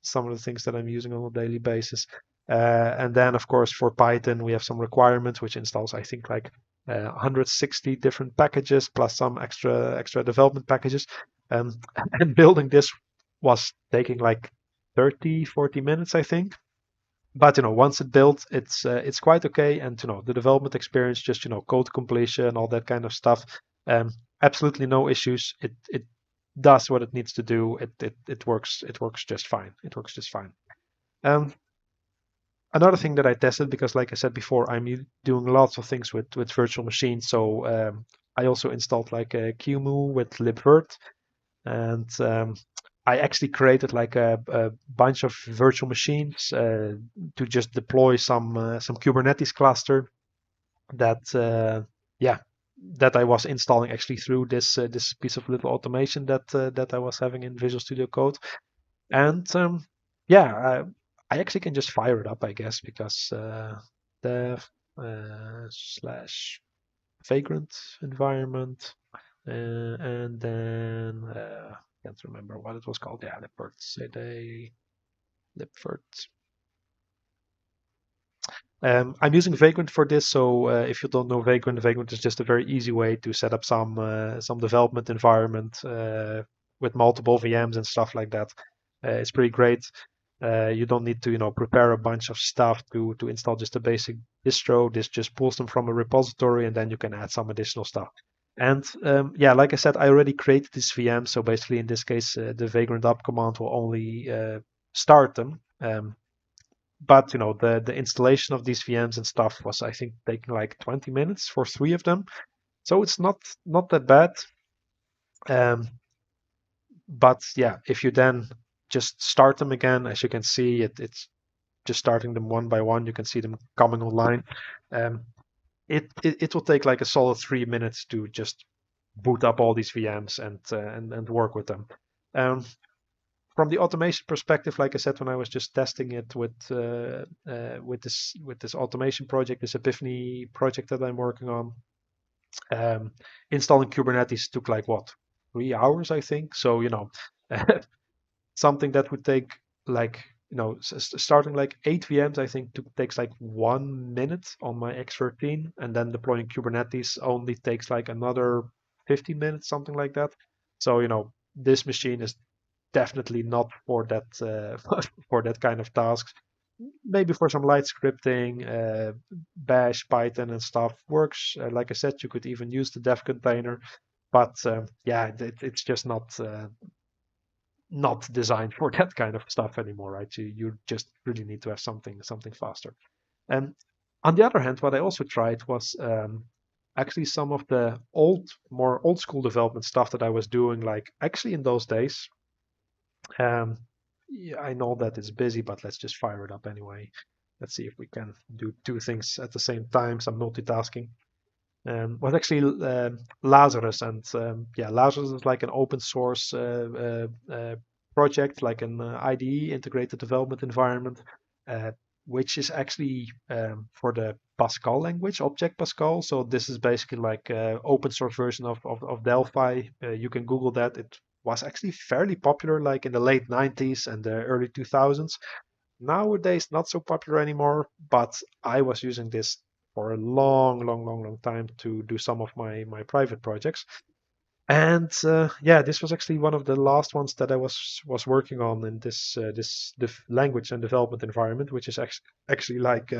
some of the things that I'm using on a daily basis. And then, of course, for Python, we have some requirements, which installs, I think, like 160 different packages plus some extra development packages. And building this was taking like 30-40 minutes, I think. But once it built, it's quite okay. And the development experience, just code completion, all that kind of stuff, um, absolutely no issues. It does what it needs to do. It works just fine. It works just fine. Um, Another thing that I tested, because like I said before, I'm doing lots of things with virtual machines. So I also installed like a QEMU with libvirt, and I actually created like a bunch of virtual machines to just deploy some Kubernetes cluster that yeah that I was installing actually through this piece of little automation that I was having in Visual Studio Code. And yeah, I actually can just fire it up, I guess, because dev slash Vagrant environment, and then can't remember what it was called. Yeah, libvirt cd libvirt. I'm using Vagrant for this, so if you don't know Vagrant, Vagrant is just a very easy way to set up some development environment with multiple VMs and stuff like that. It's pretty great. You don't need to, prepare a bunch of stuff to install just a basic distro. This just pulls them from a repository, and then you can add some additional stuff. And yeah, like I said, I already created this VM. So basically, in this case, the Vagrant up command will only start them. But the installation of these VMs and stuff was, I think, taking like 20 minutes for 3 of them. So it's not that bad. Um, but yeah, if you then just start them again, as you can see, it's just starting them one by one. You can see them coming online. Um, it will take like a solid 3 minutes to just boot up all these VMs and work with them. Um, from the automation perspective, like I said, when I was just testing it with this automation project, this Epiphany project that I'm working on, installing Kubernetes took like what 3 hours, I think. So something that would take like starting like 8 VMs, I think takes like 1 minute on my X13, and then deploying Kubernetes only takes like another 15 minutes, something like that. So this machine is definitely not for that for that kind of tasks. Maybe for some light scripting, Bash, Python, and stuff works. Like I said, you could even use the dev container, but yeah, it's just not designed for that kind of stuff anymore, right? You just really need to have something faster. And on the other hand, what I also tried was actually some of the more old school development stuff that I was doing, like actually in those days. Yeah, I know that it's busy, but let's just fire it up anyway. Let's see if we can do two things at the same time, some multitasking. Was actually Lazarus, and yeah, Lazarus is like an open source project, like an IDE, integrated development environment, uh, which is actually for the Pascal language, Object Pascal. So this is basically like open source version of Delphi. You can Google that. It was actually fairly popular, like in the late 90s and the early 2000s. Nowadays, not so popular anymore, but I was using this for a long time to do some of my private projects. And yeah, this was actually one of the last ones that I was working on in this language and development environment, which is actually like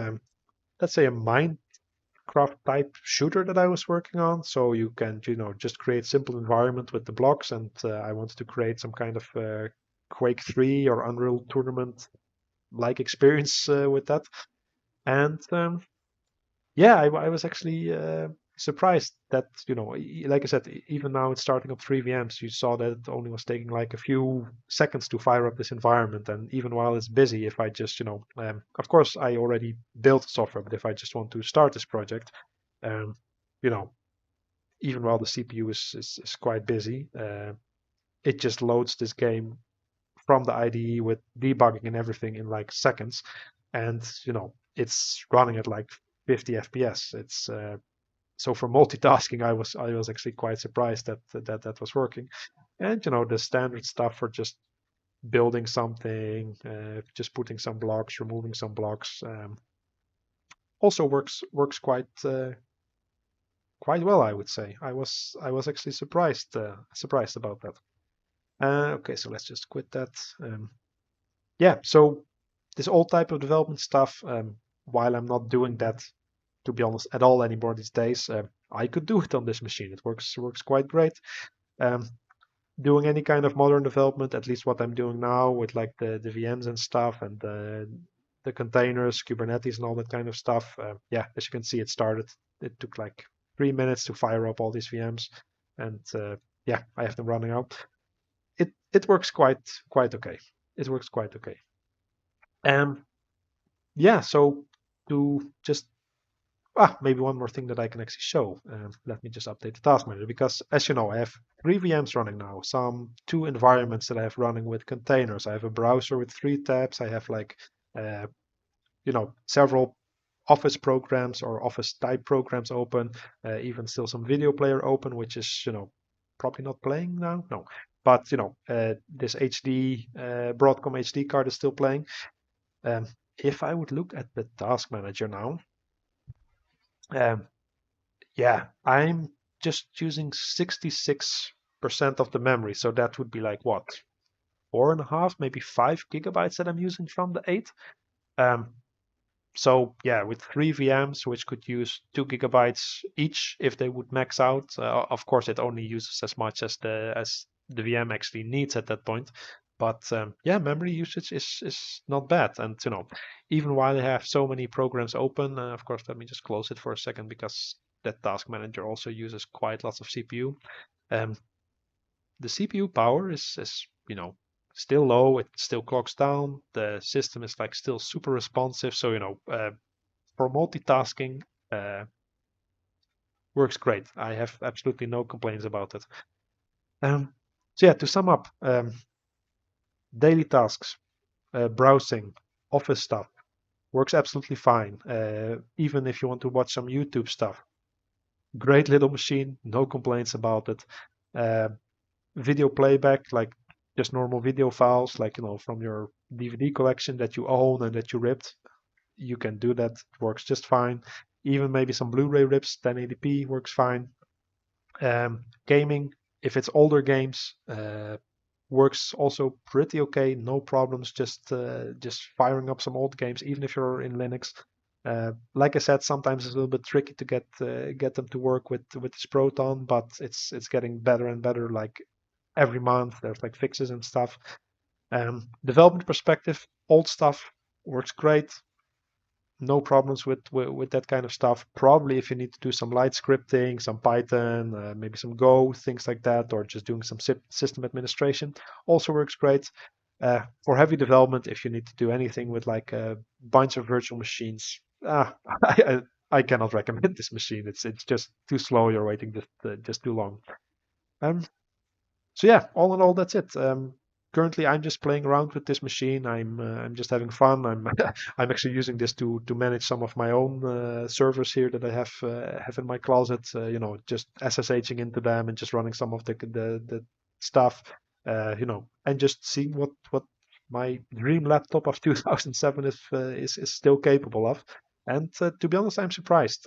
let's say a mind. Minecraft type shooter that I was working on. So you can, just create simple environment with the blocks, and I wanted to create some kind of Quake 3 or Unreal Tournament like experience with that. And yeah, I was actually surprised that, like I said, even now it's starting up 3 VMs. You saw that it only was taking like a few seconds to fire up this environment. And even while it's busy, if I just, of course, I already built software, but if I just want to start this project, um, you know, even while the CPU is quite busy, it just loads this game from the IDE with debugging and everything in like seconds. And, it's running at like 50 FPS. It's so for multitasking, I was actually quite surprised that was working. And the standard stuff for just building something, just putting some blocks, removing some blocks, also works quite well, I would say. I was actually surprised about that. Okay, so let's just quit that. Yeah, so this old type of development stuff, while I'm not doing that, to be honest, at all anymore these days, I could do it on this machine. It works quite great. Um, Doing any kind of modern development, at least what I'm doing now with like the VMs and stuff, and the containers, Kubernetes, and all that kind of stuff. Yeah, as you can see, it took like 3 minutes to fire up all these VMs, and yeah, I have them running out. It works quite okay. It works quite okay. Yeah, so to just maybe one more thing that I can actually show. Let me just update the task manager, because as you know, I have 3 VMs running now, some 2 environments that I have running with containers. I have a browser with 3 tabs. I have like uh, several office programs or office type programs open, even still some video player open, which is probably not playing now. No, but this HD Broadcom HD card is still playing. Um, if I would look at the task manager now, um, yeah, I'm just using 66% of the memory. So that would be like what? 4.5, maybe 5 GB that I'm using from the 8. Um, so yeah, with 3 VMs, which could use 2 GB each if they would max out. Of course, it only uses as much as the VM actually needs at that point. But yeah, memory usage is not bad. And even while I have so many programs open, of course, let me just close it for a second, because that task manager also uses quite lots of CPU. Um, the CPU power is still low. It still clocks down. The system is like still super responsive. So for multitasking, uh, works great. I have absolutely no complaints about it. So yeah, to sum up, daily tasks, browsing, office stuff works absolutely fine. Even if you want to watch some YouTube stuff, great little machine, no complaints about it. Uh, Video playback, like just normal video files, like from your DVD collection that you own and that you ripped, you can do that. It works just fine. Even maybe some Blu-ray rips, 1080p works fine. Gaming, if it's older games, works also pretty okay. No problems. Just firing up some old games, even if you're in Linux. Like I said, sometimes it's a little bit tricky to get them to work with this Proton, but it's getting better and better. Like every month, there's like fixes and stuff. Development perspective, old stuff works great. No problems with that kind of stuff. Probably if you need to do some light scripting, some Python, maybe some Go, things like that, or just doing some system administration, also works great. For heavy development, if you need to do anything with like a bunch of virtual machines, I cannot recommend this machine. It's just too slow. You're waiting just too long. Um, so yeah, all in all, that's it. Currently, I'm just playing around with this machine. I'm just having fun. I'm I'm actually using this to manage some of my own servers here that I have in my closet. Just SSHing into them and just running some of the stuff. And just seeing what my dream laptop of 2007 is still capable of. And to be honest, I'm surprised.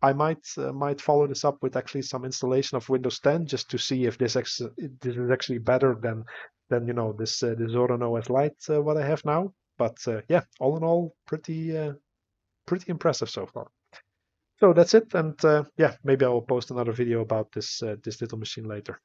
I might follow this up with actually some installation of Windows 10 just to see if this is actually better than this Zorin OS Lite what I have now. But yeah, all in all, pretty impressive so far. So that's it, and yeah, maybe I will post another video about this little machine later.